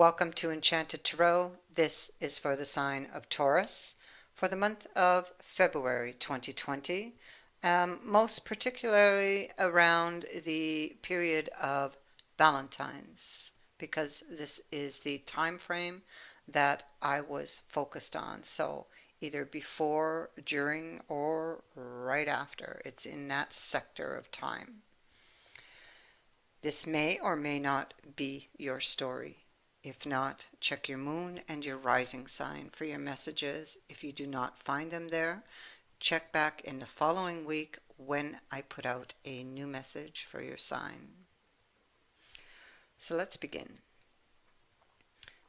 Welcome to Enchanted Tarot. This is for the sign of Taurus for the month of February 2020, most particularly around the period of Valentine's, because this is the time frame that I was focused on. So either before, during, or right after. It's in that sector of time. This may or may not be your story. If not, check your moon and your rising sign for your messages. If you do not find them there, check back in the following week when I put out a new message for your sign. So let's begin.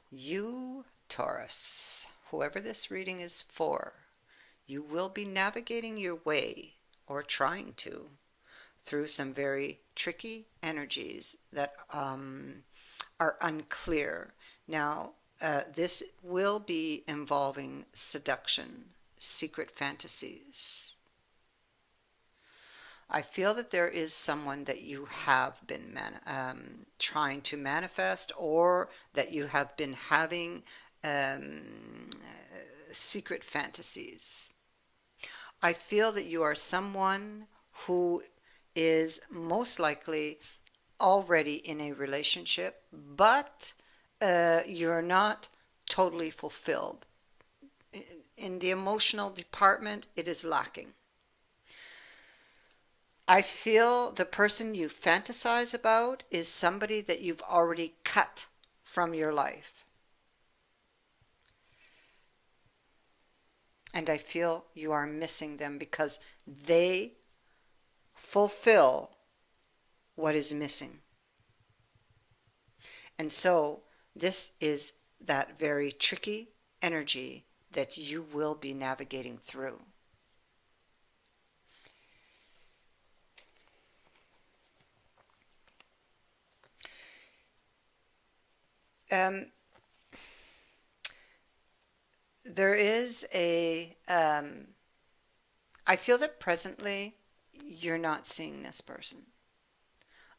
You, Taurus, whoever this reading is for, you will be navigating your way, or trying to, through some very tricky energies that are unclear. Now, this will be involving seduction, secret fantasies. I feel that there is someone that you have been trying to manifest, or that you have been having secret fantasies. I feel that you are someone who is most likely already in a relationship, but you're not totally fulfilled. In the emotional department, it is lacking. I feel the person you fantasize about is somebody that you've already cut from your life. And I feel you are missing them because they fulfill what is missing. And so this is that very tricky energy that you will be navigating through. There is I feel that presently you're not seeing this person.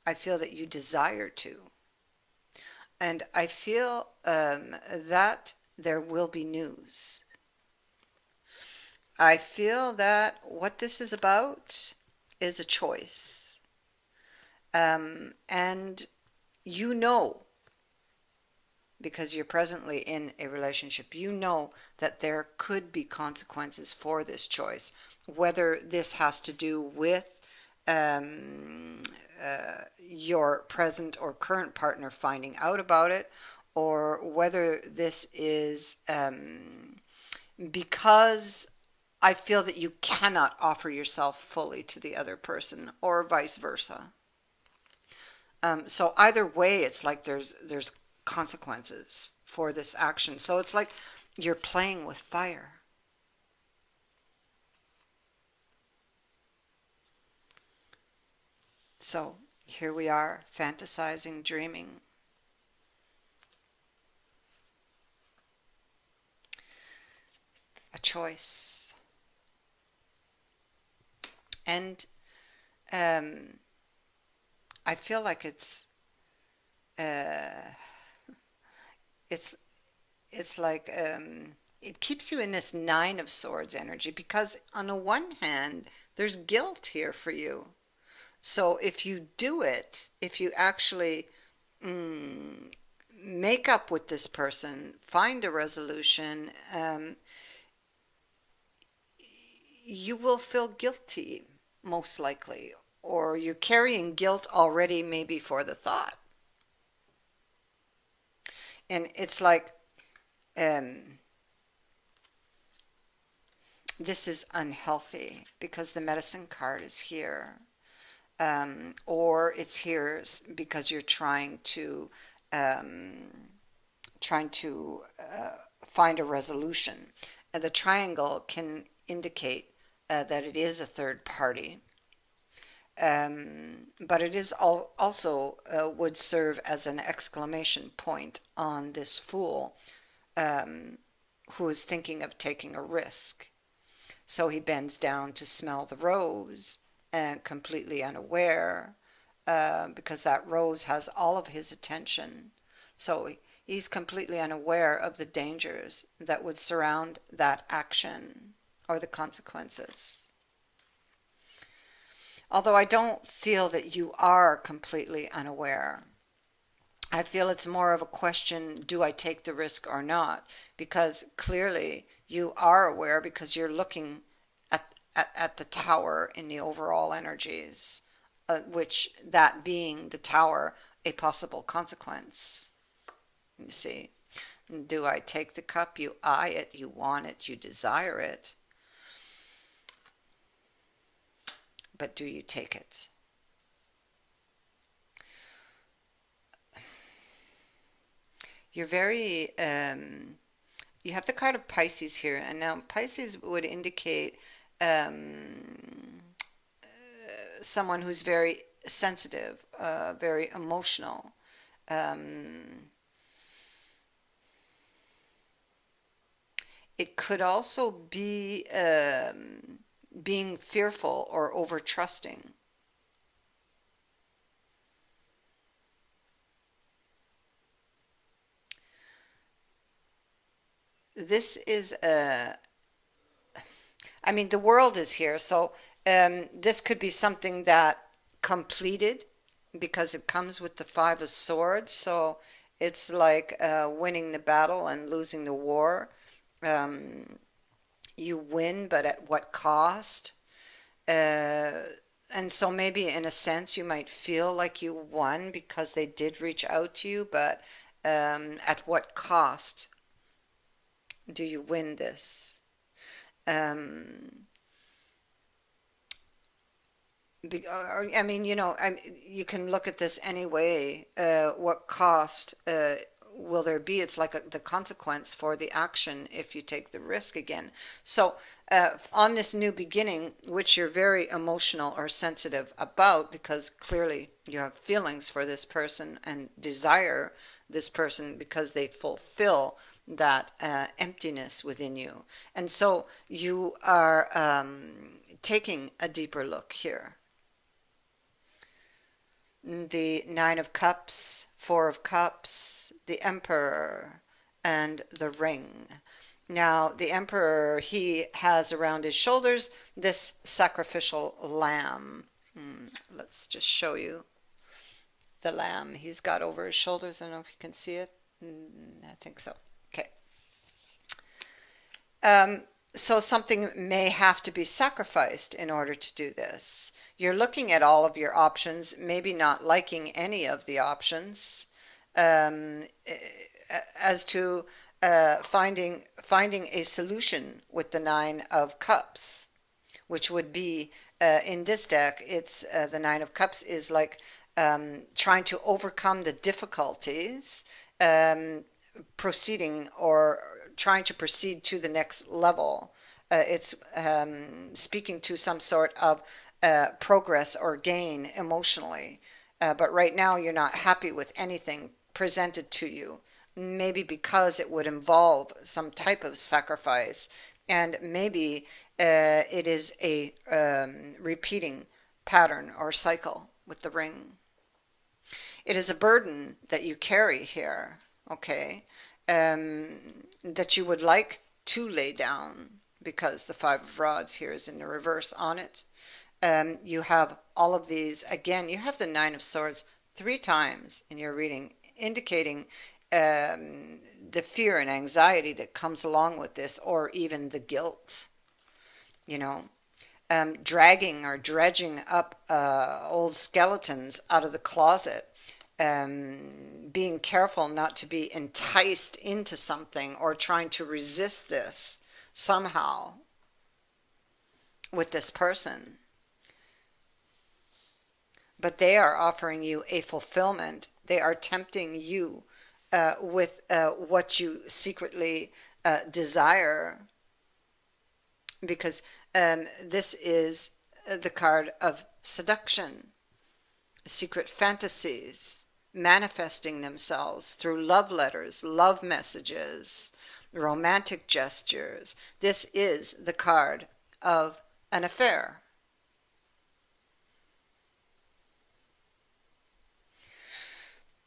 I feel that you desire to. And I feel that there will be news. I feel that what this is about is a choice. And you know, because you're presently in a relationship, you know that there could be consequences for this choice. Whether this has to do with your present or current partner finding out about it, or whether this is because I feel that you cannot offer yourself fully to the other person, or vice versa. So either way, it's like there's consequences for this action. So it's like you're playing with fire. So here we are, fantasizing, dreaming. A choice. And I feel like uh, it's it's like it keeps you in this Nine of Swords energy, because on the one hand, there's guilt here for you. So if you do it, if you actually mm, make up with this person, find a resolution, you will feel guilty, most likely, or you're carrying guilt already, maybe for the thought. And it's like um, this is unhealthy because the medicine card is here. Or it's here because you're um, trying to find a resolution. And the triangle can indicate that it is a third party. But it is also would serve as an exclamation point on this fool um, who is thinking of taking a risk. So he bends down to smell the rose, and completely unaware, because that rose has all of his attention. So He's completely unaware of the dangers that would surround that action or the consequences. Although I don't feel that you are completely unaware. I feel it's more of a question, do I take the risk or not? Because clearly you are aware because you're looking at the tower in the overall energies, which that being the tower, a possible consequence. You see, do I take the cup? You eye it, you want it, you desire it, but do you take it? You're very, you have the card of Pisces here, and now Pisces would indicate um, someone who's very sensitive, very emotional. Um, it could also be being fearful or over trusting. This is I mean, the world is here, so this could be something that completed because it comes with the Five of Swords. So it's like winning the battle and losing the war. Um, you win, but at what cost? Uh, and so maybe in a sense you might feel like you won because they did reach out to you, but at what cost do you win this? Um, I mean, you can look at this any way. What cost will there be? It's like the consequence for the action if you take the risk again. So, on this new beginning, which you're very emotional or sensitive about, because clearly you have feelings for this person and desire this person because they fulfill that emptiness within you. And so you are taking a deeper look here. The Nine of Cups, Four of Cups, the Emperor, and the Ring. Now, the Emperor, he has around his shoulders this sacrificial lamb. Let's just show you the lamb he's got over his shoulders. I don't know if you can see it. I think so. Okay. Um, so something may have to be sacrificed in order to do this. You're looking at all of your options, maybe not liking any of the options, um, as to finding a solution with the Nine of Cups, which would be in this deck. It's the Nine of Cups is like trying to overcome the difficulties, um, proceeding or trying to proceed to the next level. It's speaking to some sort of progress or gain emotionally. But right now, you're not happy with anything presented to you. Maybe because it would involve some type of sacrifice, and maybe it is a repeating pattern or cycle with the ring. It is a burden that you carry here, okay, that you would like to lay down because the Five of Rods here is in the reverse on it. You have all of these, again, you have the Nine of Swords three times in your reading, indicating the fear and anxiety that comes along with this, or even the guilt, you know dragging or dredging up old skeletons out of the closet, being careful not to be enticed into something or trying to resist this somehow with this person. But they are offering you a fulfillment. They are tempting you with what you secretly desire, because this is the card of seduction, secret fantasies manifesting themselves through love letters, love messages, romantic gestures. This is the card of an affair.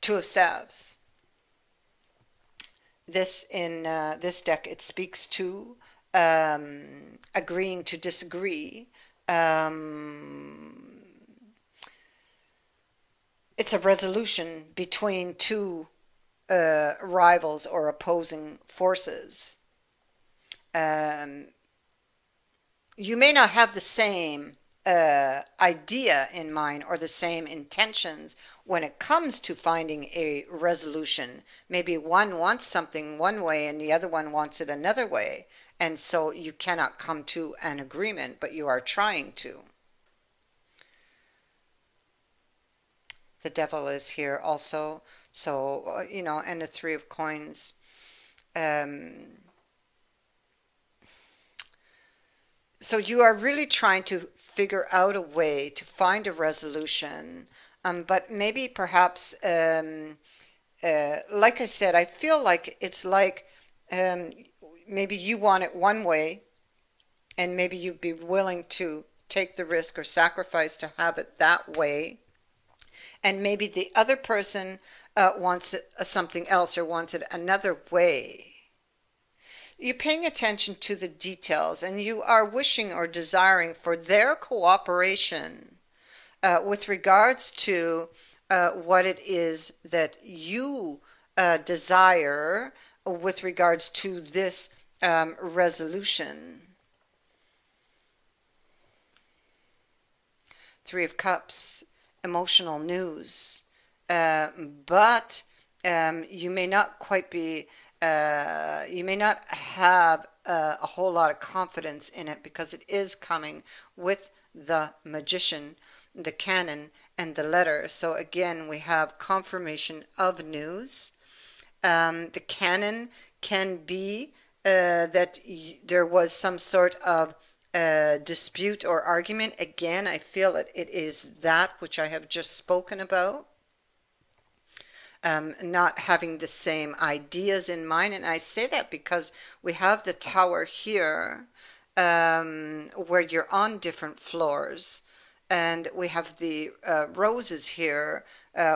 Two of Staves. This in this deck, it speaks to agreeing to disagree. Um, it's a resolution between two rivals or opposing forces. Um, you may not have the same idea in mind or the same intentions when it comes to finding a resolution. Maybe one wants something one way and the other one wants it another way. And so you cannot come to an agreement, but you are trying to. The devil is here also. So, and the three of coins. Um, so you are really trying to figure out a way to find a resolution, but maybe perhaps, like I said, I feel like it's like um, maybe you want it one way, and maybe you'd be willing to take the risk or sacrifice to have it that way, and maybe the other person wants it, something else or wants it another way. You're paying attention to the details and you are wishing or desiring for their cooperation with regards to what it is that you desire with regards to this resolution. Three of Cups, emotional news. Uh, but you may not quite be, you may not have a whole lot of confidence in it because it is coming with the magician, the canon, and the letter. So again, we have confirmation of news. The canon can be that there was some sort of dispute or argument. Again, I feel that it is that which I have just spoken about, not having the same ideas in mind. And I say that because we have the tower here where you're on different floors. And we have the roses here,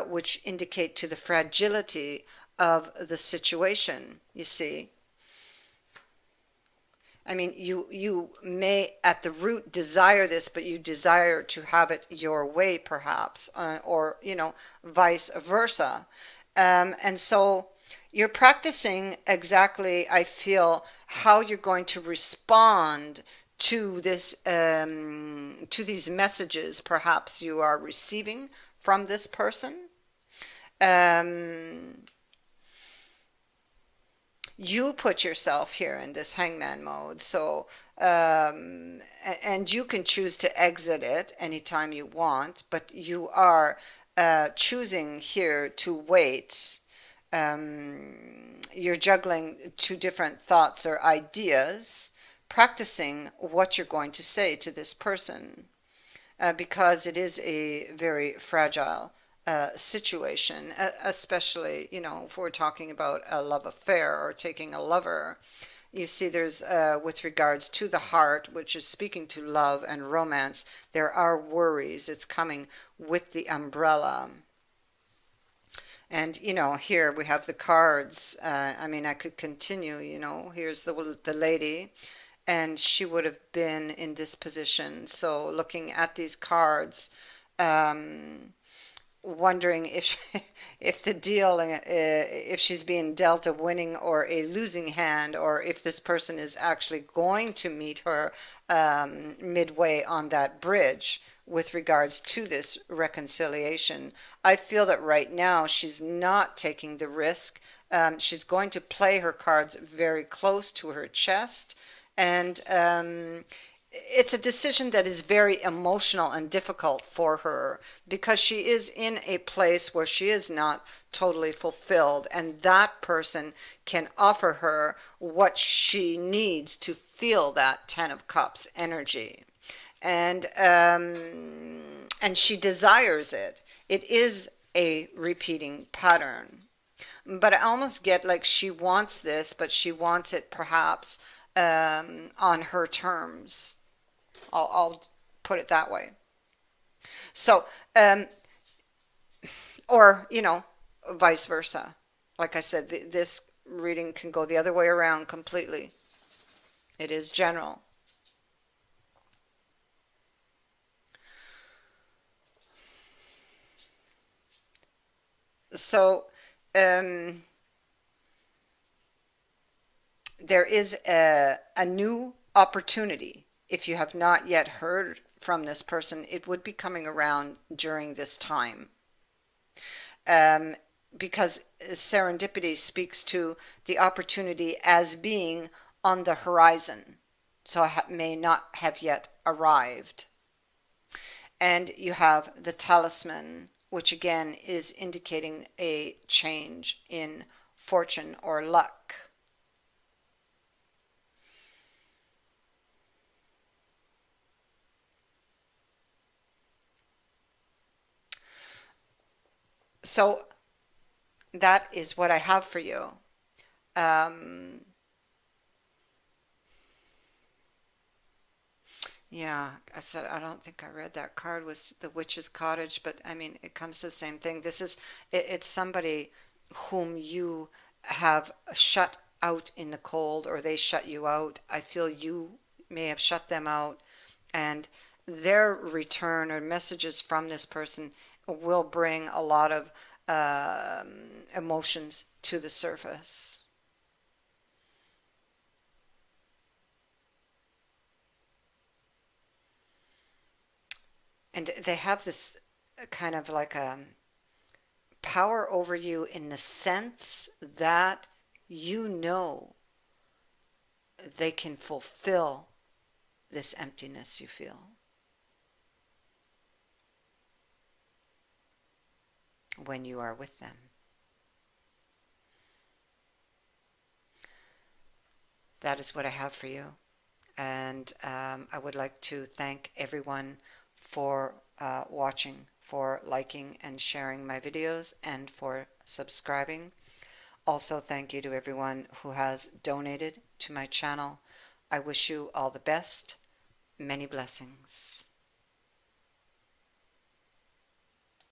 which indicate to the fragility of the situation, you see. I mean, you may at the root desire this, but you desire to have it your way, perhaps, or vice versa. And so you're practicing exactly, I feel, how you're going to respond to this, to these messages, perhaps you are receiving from this person. Um, you put yourself here in this hangman mode. So, and you can choose to exit it anytime you want, but you are choosing here to wait. You're juggling two different thoughts or ideas, practicing what you're going to say to this person because it is a very fragile situation, especially, if we're talking about a love affair or taking a lover. You see, there's, with regards to the heart, which is speaking to love and romance, there are worries. It's coming with the umbrella. And, here we have the cards. I mean, I could continue, here's the lady and she would have been in this position. So looking at these cards, um, wondering if if the deal, if she's being dealt a winning or a losing hand, or if this person is actually going to meet her midway on that bridge with regards to this reconciliation. I feel that right now she's not taking the risk. She's going to play her cards very close to her chest, and it's a decision that is very emotional and difficult for her because she is in a place where she is not totally fulfilled, and that person can offer her what she needs to feel that Ten of Cups energy. And she desires it. It is a repeating pattern. But I almost get like she wants this, but she wants it perhaps on her terms. I'll put it that way. So, or, vice versa. Like I said, this reading can go the other way around completely. It is general. So, um, there is a new opportunity. If you have not yet heard from this person, it would be coming around during this time. Um, because serendipity speaks to the opportunity as being on the horizon. So it may not have yet arrived. And you have the talisman, which again is indicating a change in fortune or luck. So that is what I have for you. Um, yeah, I said I don't think I read that card was the witch's cottage, but I mean it comes to the same thing. It's somebody whom you have shut out in the cold, or they shut you out. I feel you may have shut them out, and their return or messages from this person will bring a lot of emotions to the surface. And they have this kind of like a power over you in the sense that you know they can fulfill this emptiness you feel when you are with them. That is what I have for you. And I would like to thank everyone for watching, for liking and sharing my videos, and for subscribing. Also, thank you to everyone who has donated to my channel. I wish you all the best. Many blessings.